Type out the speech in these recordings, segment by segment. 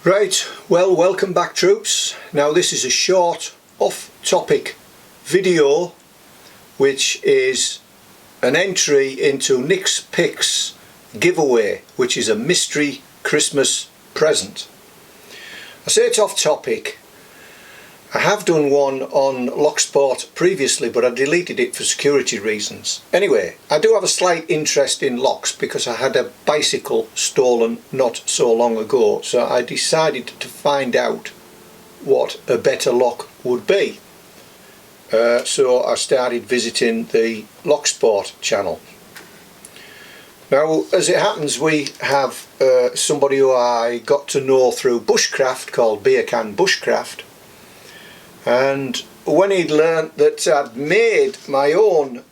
Right, well, welcome back troops. Now this is a short off-topic video which is an entry into NicksPicks giveaway, which is a mystery Christmas present. I say it's off topic. I have done one on Locksport previously, but I deleted it for security reasons. Anyway, I do have a slight interest in locks because I had a bicycle stolen not so long ago, so I decided to find out what a better lock would be. So I started visiting the Locksport channel. Now, as it happens, we have somebody who I got to know through bushcraft called Beercan Bushcraft. And when he'd learnt that I'd made my own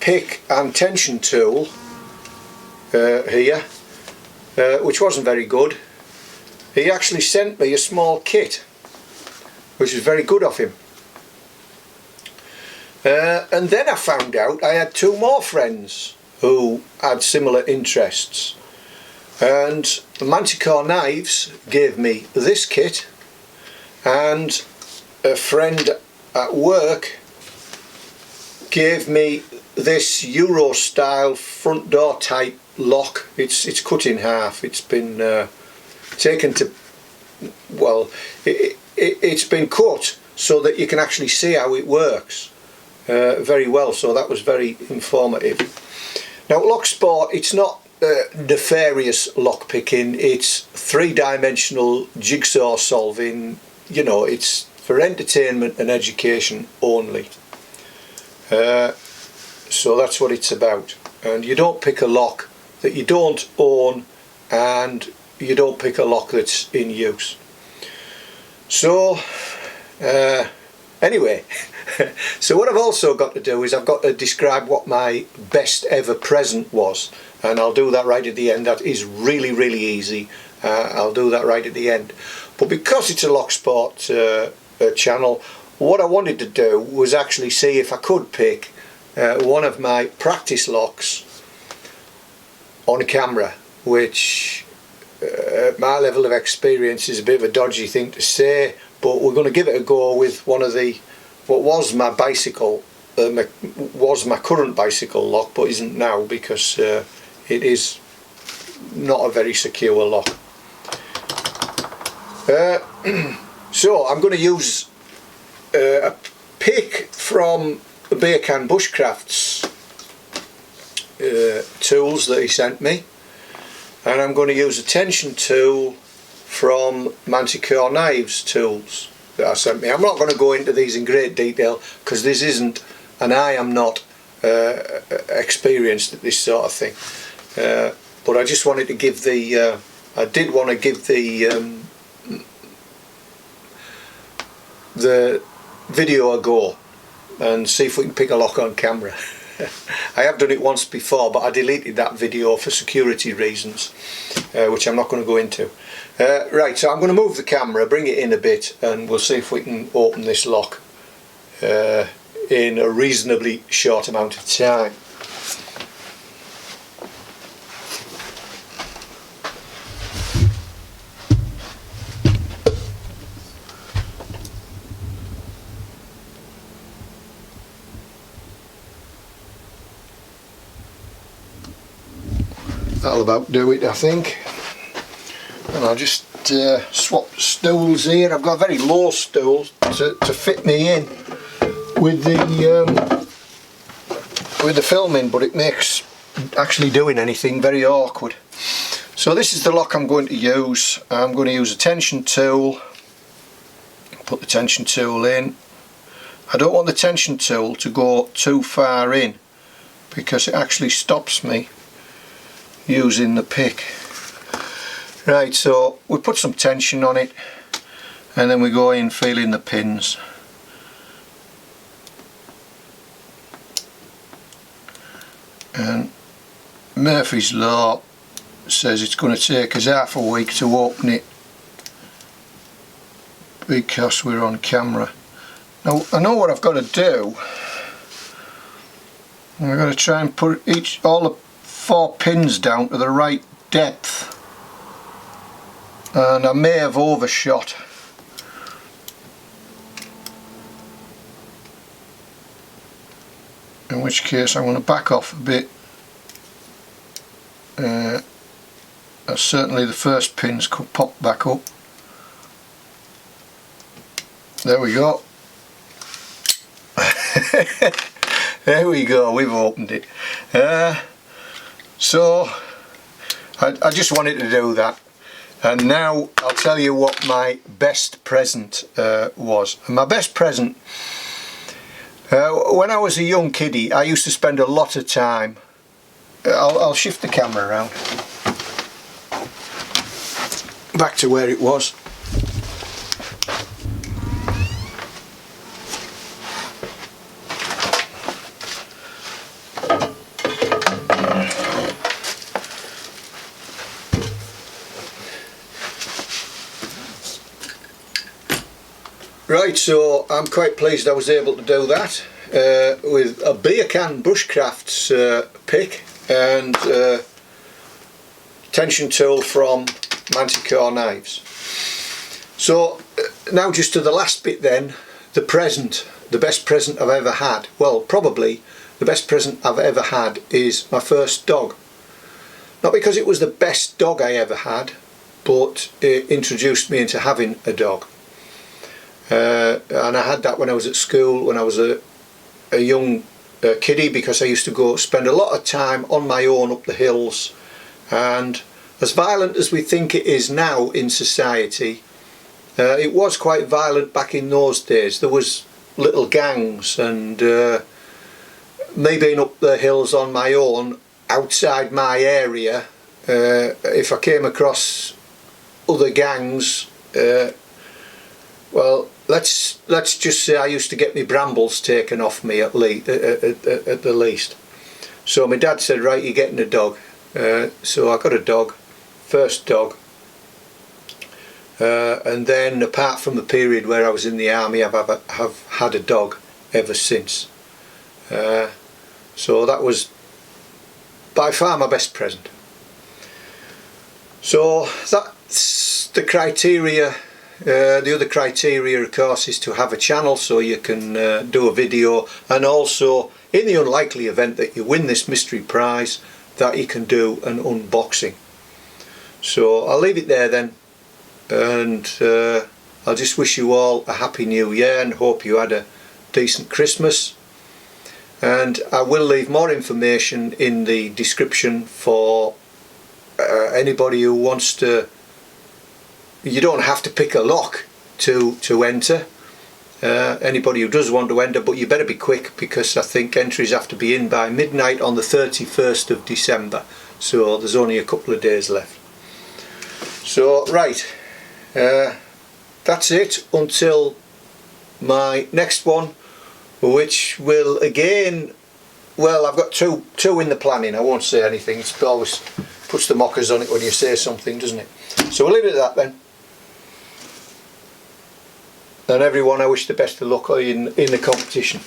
pick and tension tool here, which wasn't very good, he actually sent me a small kit, which was very good of him. And then I found out I had two more friends who had similar interests, and Manticore Knives gave me this kit, and a friend at work gave me this Euro style front door type lock. It's cut in half. It's been taken to, well, it's been cut so that you can actually see how it works very well, so that was very informative. Now Locksport, it's not nefarious lock picking, it's three-dimensional jigsaw solving. You know, it's for entertainment and education only. So that's what it's about. And you don't pick a lock that you don't own, and you don't pick a lock that's in use. So anyway, so what I've also got to do is I've got to describe what my best ever present was, and I'll do that right at the end. That is really easy. I'll do that right at the end. But because it's a Locksport channel, what I wanted to do was actually see if I could pick one of my practice locks on camera, which at my level of experience is a bit of a dodgy thing to say, but we're going to give it a go with one of the, what was my bicycle, was my current bicycle lock, but isn't now because it is not a very secure lock. So I'm going to use a pick from Beercan Bushcraft's tools that he sent me, and I'm going to use a tension tool from Manticore Knives tools that I sent me. I'm not going to go into these in great detail because this isn't, and I am not experienced at this sort of thing, but I just wanted to give the I did want to give the video a go and see if we can pick a lock on camera. I have done it once before, but I deleted that video for security reasons, which I'm not going to go into. Right, so I'm going to move the camera, bring it in a bit, and we'll see if we can open this lock in a reasonably short amount of time. That'll about do it, I think. And I'll just swap stools here. I've got a very low stool to fit me in with the filming, but it makes actually doing anything very awkward. So this is the lock I'm going to use. I'm going to use a tension tool. Put the tension tool in. I don't want the tension tool to go too far in because it actually stops me using the pick. Right, so we put some tension on it and then we go in feeling the pins. And Murphy's Law says it's going to take us half a week to open it because we're on camera. Now I know what I've got to do. I've got to try and put all the 4 pins down to the right depth and I may have overshot. In which case I'm going to back off a bit. Certainly the first pins could pop back up. There we go. There we go, we've opened it. So I just wanted to do that, and now I'll tell you what my best present was. And my best present, when I was a young kiddie, I used to spend a lot of time, I'll shift the camera around back to where it was. Right, so I'm quite pleased I was able to do that with a Beercan Bushcraft's pick and tension tool from Manticore Knives. So now just to the last bit then, the present, the best present I've ever had. Well, probably the best present I've ever had is my first dog. Not because it was the best dog I ever had, but it introduced me into having a dog. And I had that when I was at school, when I was a young kiddie, because I used to go spend a lot of time on my own up the hills, and as violent as we think it is now in society, it was quite violent back in those days. There was little gangs, and me being up the hills on my own outside my area, if I came across other gangs, well, let's just say I used to get my brambles taken off me at the least. So my dad said, right, you're getting a dog. So I got a dog, first dog, and then apart from the period where I was in the army, have had a dog ever since. So that was by far my best present. So that's the criteria. The other criteria, of course, is to have a channel so you can do a video, and also in the unlikely event that you win this mystery prize, that you can do an unboxing. So I'll leave it there then, and I'll just wish you all a happy new year and hope you had a decent Christmas. And I will leave more information in the description for anybody who wants to. You don't have to pick a lock to enter. Anybody who does want to enter, but you better be quick, because I think entries have to be in by midnight on the 31st of December. So there's only a couple of days left. So right, that's it until my next one, which will again, well, I've got two in the planning. I won't say anything. It always puts the mockers on it when you say something, doesn't it? So we'll leave it at that then. And everyone, I wish the best of luck in the competition.